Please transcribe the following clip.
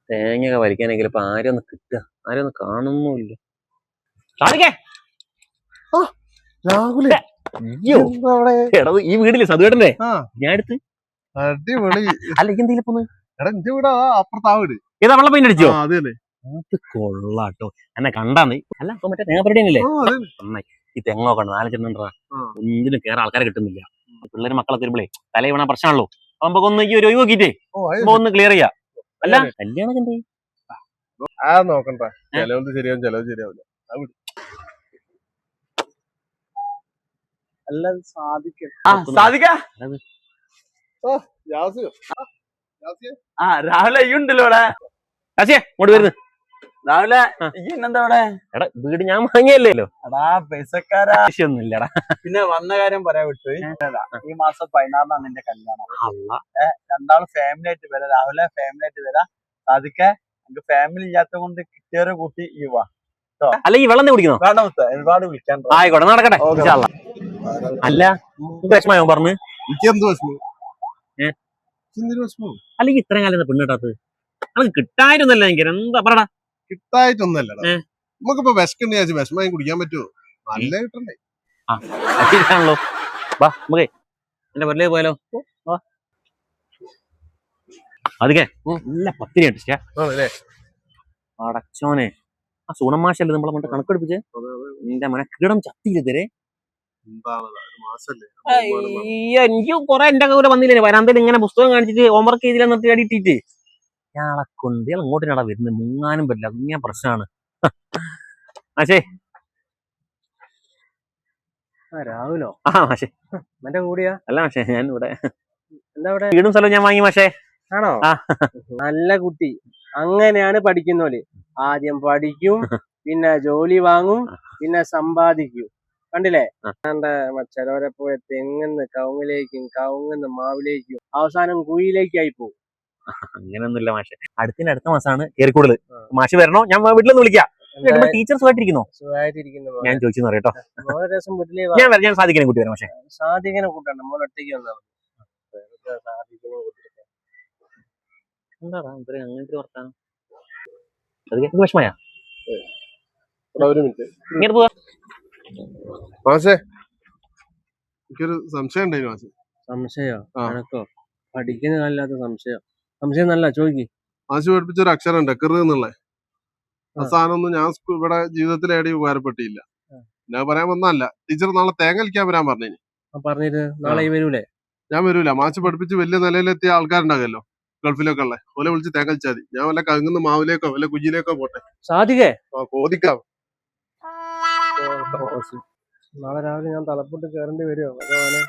തേങ്ങയൊക്കെ വലിക്കാനെങ്കിലും ഇപ്പൊ ആരും ഒന്ന് കിട്ടുക, ആരും ഒന്ന് കാണുന്നുമില്ല. സാധിക്കേ രാഹുല് എടാ ഈ വീടില്ലേ സതുവേട്ടന്റെ ഞാൻ എടുത്ത് അടിപൊളി. അല്ല എന്തെങ്കിലും പോന്ന് എന്റെ വീട് അപ്പുറത്താ വീട്. ഏതാ വെള്ളം പെയിന്റ് അടിച്ചോ? അതല്ലേ അത് കൊള്ളാട്ടോ. എന്നെ കണ്ടാന്ന് അല്ല ഇപ്പൊ മറ്റേ തേങ്ങ പരിപാടിയല്ലേ നന്നായി. ഈ തെങ്ങൊക്കെ ഉണ്ട് 4 ഒന്നിനും കേറാൻ ആൾക്കാരെ കിട്ടുന്നില്ല. പിള്ളേര് മക്കളൊക്കെ വരുമ്പോഴേ തലയിൽ വീണ പ്രശ്നമാണല്ലോ. അപ്പൊ ഒന്ന് ഈ ഒരു ഒഴിവ് നോക്കിട്ടേ ഒന്ന് ക്ലിയർ ചെയ്യാം. അല്ല കല്യാണം എന്ത് നോക്കണ്ട, ചെലവ് ശരിയാവും ചെലവ് ശരിയാവില്ല. രാവിലെ ഉണ്ടല്ലോടെ ഇങ്ങോട്ട് വരുന്നു. രാവിലെ എന്താ അവിടെ? എടാ വീട് ഞാൻ വാങ്ങിയല്ലോ. എടാ പൈസക്കാരാ ആവശ്യമൊന്നും ഇല്ലടാ. പിന്നെ വന്ന കാര്യം പറയാൻ വിട്ടു. ഈ മാസം 16 എന്റെ കല്യാണം. രണ്ടാളും ഫാമിലി ആയിട്ട് വരാം. രാവിലെ ഫാമിലി ആയിട്ട് വരാം. സാധിക്കെ നമുക്ക് ഫാമിലി ഇല്ലാത്ത കൊണ്ട് കിട്ടിയൊരു കുട്ടി ഈ വാ. അല്ല ഈ വെള്ളം കുടിക്കണോ? വേണ്ട ഒരുപാട് വിളിക്കാൻ. ആയിക്കോട്ടെ നടക്കട്ടെ. അല്ല വിഷമയോ പറഞ്ഞു? അല്ല ഈ ഇത്രയും കാലം പെണ്ണിട്ടാത്തത് അത് കിട്ടായിരുന്നല്ല. എനിക്ക് എന്താ പറടാ? കിട്ടായിട്ടൊന്നല്ല, നമുക്കിപ്പോ വിശക്കണ്ട വിഷമായി കുടിക്കാൻ പറ്റുമോ? നല്ല കിട്ടണ്ടേ? ആണല്ലോ. വാ നമുക്കേ എന്റെ വീട്ടിലേക്ക് പോയാലോ? അതൊക്കെ നല്ല പത്തിരി അടച്ചോനെ. ആ സൂണമാശല്ലേ നമ്മളെ കൊണ്ട് കണക്കെടുപ്പിച്ചേ. എന്റെ മന കീടം ചത്തിയില്ലേ? എനിക്ക് കൊറേ എന്റെ കൂടെ വന്നില്ലേ വരാന്തയിൽ ഇങ്ങനെ പുസ്തകം കാണിച്ചിട്ട് ഹോംവർക്ക് ചെയ്തില്ല നിർത്തി അടിയിട്ടിട്ട് ഞാളെ കൊണ്ട് ഇങ്ങോട്ടിനാടാ വരുന്നത്. മുങ്ങാനും പറ്റില്ല. ഇങ്ങനെ പ്രശ്നമാണ്. മാഷേ രാഹുലോ? മാഷേ എന്റെ കൂടിയാ? അല്ല മാഷേ ഞാൻ ഇവിടെ എന്താ ഇവിടെ വീടും സ്ഥലവും ഞാൻ വാങ്ങി മാഷേ. ആണോ? നല്ല കുട്ടി. അങ്ങനെയാണ് പഠിക്കുന്നോല്. ആദ്യം പഠിക്കും, പിന്നെ ജോലി വാങ്ങും, പിന്നെ സമ്പാദിക്കും. കണ്ടില്ലേ? ചിലവരെ പോയ തെങ്ങുന്ന് കവുങ്ങിലേക്കും കവുങ്ങുന്ന് മാവിലേക്കും അവസാനം കുയിലേക്കായി പോകും. അങ്ങനെയൊന്നുമില്ല മാഷെ. അടുത്ത മാസമാണ് കേറിക്കൂടല്. മാഷ് വരണോ? ഞാൻ വീട്ടിലൊന്ന് വിളിക്കാം. ടീച്ചർ സുഖമായിട്ടിരിക്കുന്നോ? സുഖമായിട്ടിരിക്കുന്നു. ഞാൻ ചോദിച്ചെന്ന് അറിയട്ടോ. ഞാൻ സാധിക്കണേ കൂട്ടി വരാം. പക്ഷേ സാധിക്കനെ കൂട്ടണ്ട, മോൻ ഒറ്റയ്ക്ക് വന്നാൽ എന്താടാ അങ്ങനത്തെ വർത്താനം? വിഷമയാ? ഒരു മിനിറ്റ് ഇങ്ങനെ പോവാ. മാഷേ എനിക്കൊരു സംശയം ഉണ്ടായിരുന്നു മാഷേ. സംശയോ? എനക്കോ? പഠിക്കുന്ന കാലില്ലാത്ത സംശയം. സംശയം നല്ല ചോദിക്ക്. മാഷ് പഠിപ്പിച്ചൊരു അക്ഷരം ഉണ്ട് കെറ് എന്നുള്ള. ആ സാധനം ഒന്നും ഞാൻ ഇവിടെ ജീവിതത്തിൽ ഏടി ഉപകാരപ്പെട്ടില്ല. ഞാൻ പറയാൻ വന്നല്ല. ടീച്ചർ നാളെ തേങ്ങ വലിക്കാൻ വരാൻ പറഞ്ഞു. പറഞ്ഞിട്ട് നാളെ വരൂലേ? ഞാൻ വരൂല. മാഷ് പഠിപ്പിച്ച് വലിയ നിലയിലെത്തിയ ആൾക്കാരുണ്ടാകല്ലോ ഗൾഫിലൊക്കെ ഉള്ള. ഓലെ വിളിച്ച് തേങ്ങ വലിച്ചാൽ മതി. ഞാൻ വല്ല കങ്ങുന്ന മാവിലേക്കോ വല്ല കുജിലേക്കോ പോട്ടെ. സാധിക്കേ കോതിക്കാം. നാളെ രാവിലെ ഞാൻ തലപ്പൊട്ട് കയറേണ്ടി വരുമോ ഭഗവാനെ?